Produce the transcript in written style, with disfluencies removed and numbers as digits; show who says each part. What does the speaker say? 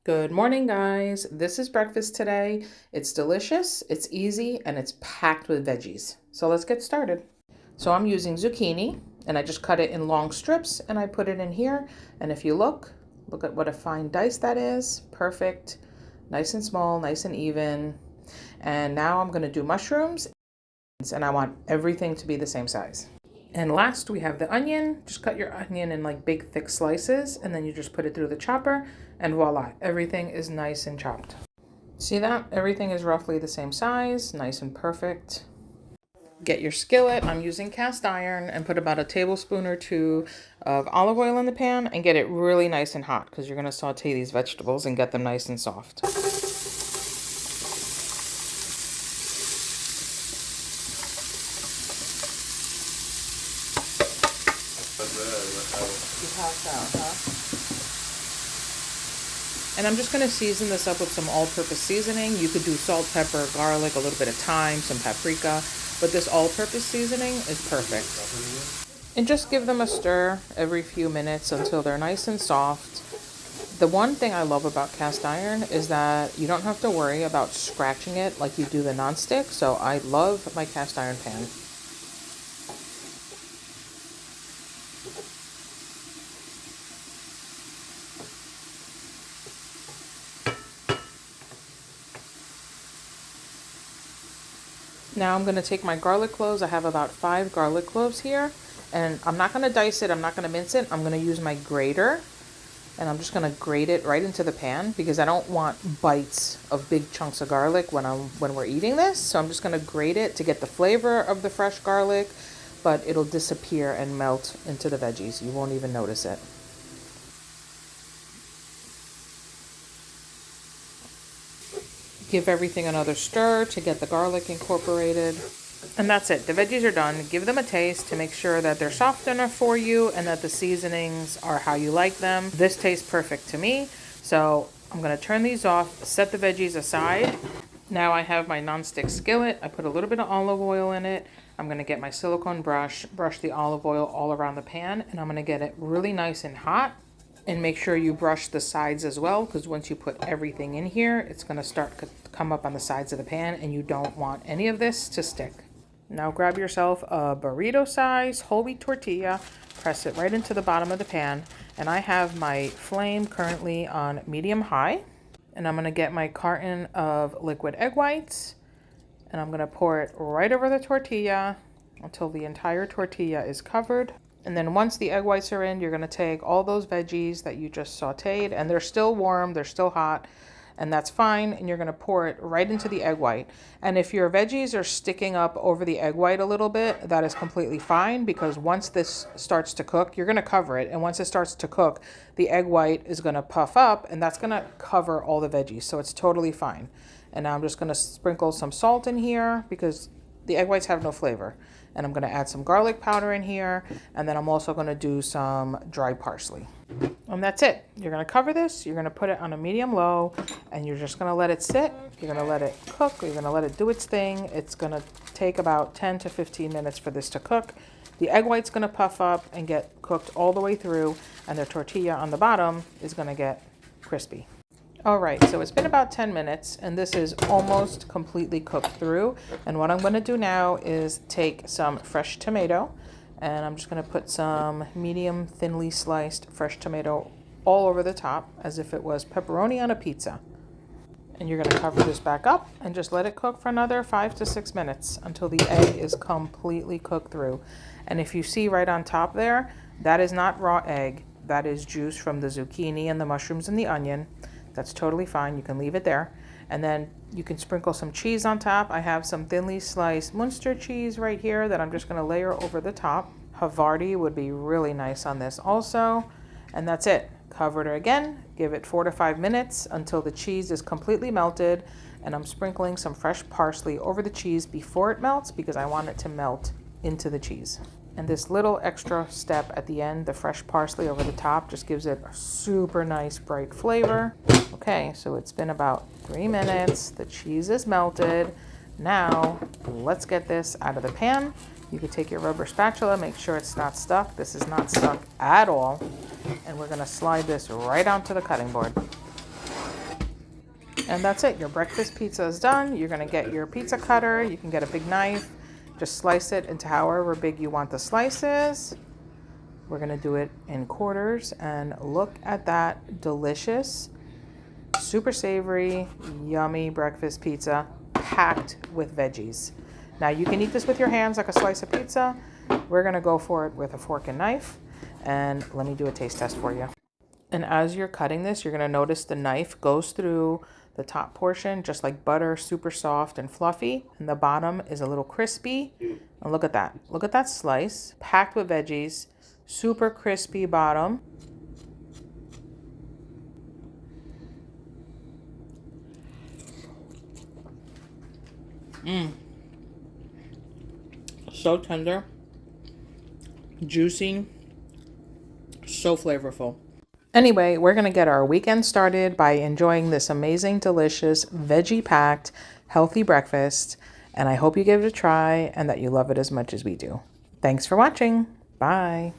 Speaker 1: Good morning, guys. This is breakfast today. It's delicious, it's easy, and it's packed with veggies. So let's get started. So I'm using zucchini, and I just cut it in long strips, and I put it in here. And if you look at what a fine dice that is. Perfect. Nice and small, nice and even. And now I'm going to do mushrooms, and I want everything to be the same size. And last, we have the onion. Just cut your onion in like big, thick slices, and then you just put it through the chopper, and voila, everything is nice and chopped. See that? Everything is roughly the same size, nice and perfect. Get your skillet. I'm using cast iron, and put about a tablespoon or two of olive oil in the pan, and get it really nice and hot because you're going to saute these vegetables and get them nice and soft. And I'm just going to season this up with some all-purpose seasoning. You could do salt, pepper, garlic, a little bit of thyme, some paprika, but this all-purpose seasoning is perfect. And just give them a stir every few minutes until they're nice and soft. The one thing I love about cast iron is that you don't have to worry about scratching it like you do the nonstick, so I love my cast iron pan. Now I'm going to take my garlic cloves. I have about 5 garlic cloves here. And I'm not going to dice it. I'm not going to mince it. I'm going to use my grater. And I'm just going to grate it right into the pan because I don't want bites of big chunks of garlic when we're eating this. So I'm just going to grate it to get the flavor of the fresh garlic, but it'll disappear and melt into the veggies. You won't even notice it. Give everything another stir to get the garlic incorporated. And that's it. The veggies are done. Give them a taste to make sure that they're soft enough for you and that the seasonings are how you like them. This tastes perfect to me. So I'm going to turn these off, set the veggies aside. Now I have my nonstick skillet. I put a little bit of olive oil in it. I'm going to get my silicone brush the olive oil all around the pan, and I'm going to get it really nice and hot. And make sure you brush the sides as well, because once you put everything in here, it's going to start to come up on the sides of the pan, and you don't want any of this to stick. Now grab yourself a burrito size whole wheat tortilla, press it right into the bottom of the pan, and I have my flame currently on medium high. And I'm going to get my carton of liquid egg whites, and I'm going to pour it right over the tortilla until the entire tortilla is covered. And then once the egg whites are in, you're going to take all those veggies that you just sauteed, and they're still warm, they're still hot, and that's fine. And you're going to pour it right into the egg white. And if your veggies are sticking up over the egg white a little bit, that is completely fine, because once this starts to cook, you're going to cover it. And once it starts to cook, the egg white is going to puff up, and that's going to cover all the veggies. So it's totally fine. And now I'm just going to sprinkle some salt in here because the egg whites have no flavor. And I'm going to add some garlic powder in here. And then I'm also going to do some dry parsley. And that's it. You're going to cover this. You're going to put it on a medium-low. And you're just going to let it sit. You're going to let it cook. You're going to let it do its thing. It's going to take about 10 to 15 minutes for this to cook. The egg white's going to puff up and get cooked all the way through. And the tortilla on the bottom is going to get crispy. All right, so it's been about 10 minutes, and this is almost completely cooked through. And what I'm going to do now is take some fresh tomato, and I'm just going to put some medium thinly sliced fresh tomato all over the top as if it was pepperoni on a pizza. And you're going to cover this back up and just let it cook for another 5 to 6 minutes until the egg is completely cooked through. And if you see right on top there, that is not raw egg. That is juice from the zucchini and the mushrooms and the onion. That's totally fine. You can leave it there. And then you can sprinkle some cheese on top. I have some thinly sliced Munster cheese right here that I'm just going to layer over the top. Havarti would be really nice on this also. And that's it. Cover it again. Give it 4 to 5 minutes until the cheese is completely melted. And I'm sprinkling some fresh parsley over the cheese before it melts because I want it to melt into the cheese. And this little extra step at the end, the fresh parsley over the top, just gives it a super nice bright flavor. Okay, so it's been about 3 minutes. The cheese is melted. Now, let's get this out of the pan. You could take your rubber spatula, make sure it's not stuck. This is not stuck at all. And we're gonna slide this right onto the cutting board. And that's it. Your breakfast pizza is done. You're going to get your pizza cutter. You can get a big knife. Just slice it into however big you want the slices. We're going to do it in quarters. And look at that delicious, super savory, yummy breakfast pizza packed with veggies. Now you can eat this with your hands like a slice of pizza. We're going to go for it with a fork and knife. And let me do a taste test for you. And as you're cutting this, you're going to notice the knife goes through the top portion, just like butter, super soft and fluffy. And the bottom is a little crispy. And look at that. Look at that slice, packed with veggies, super crispy bottom. So tender, juicy, so flavorful. Anyway, we're going to get our weekend started by enjoying this amazing, delicious, veggie-packed, healthy breakfast. And I hope you give it a try and that you love it as much as we do. Thanks for watching. Bye.